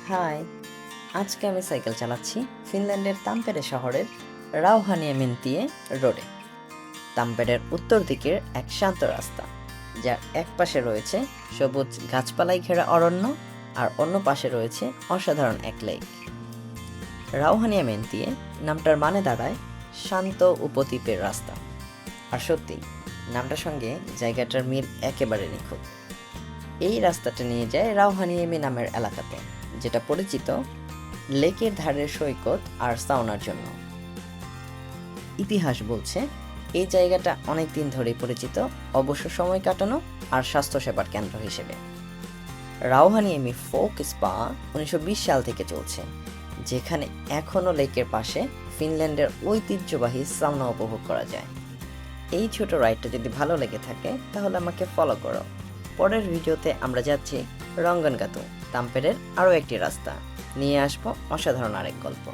High, আজকে আমি cycle চালাচ্ছি ফিনল্যান্ডের তাম্পেরে শহরের রাউহানিয়ামিন্তিয়ে রোডে। তাম্পেরের উত্তর দিকের এক শান্ত রাস্তা, যার এক পাশে রয়েছে সবুজ গাছপালায় ঘেরা অরণ্য আর অন্য পাশে রয়েছে অসাধারণ এক লেক। রাউহানিয়ামিন্তিয়ে নামটার মানে দাঁড়ায় শান্ত উপদ্বীপের রাস্তা। আর সত্যি, নামটার সঙ্গে জায়গাটার মিল একেবারে নিখুঁত। এই রাস্তাটা নিয়ে যায় রাউহানিয়ামি নামের এলাকাতে, যেটা পরিচিত লেকের ধারের সৈকত আর সাউনার জন্য। ইতিহাস বলছে এই জায়গাটা অনেক দিন ধরেই পরিচিত অবসর সময় কাটানো আর স্বাস্থ্যসেবার কেন্দ্র হিসেবে। রাউহানিয়ামি ফোক স্পা 1920 সাল থেকে চলছে, যেখানে এখনও লেকের পাশে ফিনল্যান্ডের ঐতিহ্যবাহী সাউনা উপভোগ করা যায়। এই ছোট রাইডটা যদি ভালো লেগে থাকে তাহলে আমাকে ফলো করো। পরের ভিডিওতে আমরা যাচ্ছি রঙ্গনগাতু, তাম্পেরের আরও একটি রাস্তা নিয়ে আসবো অসাধারণ আরেক গল্প।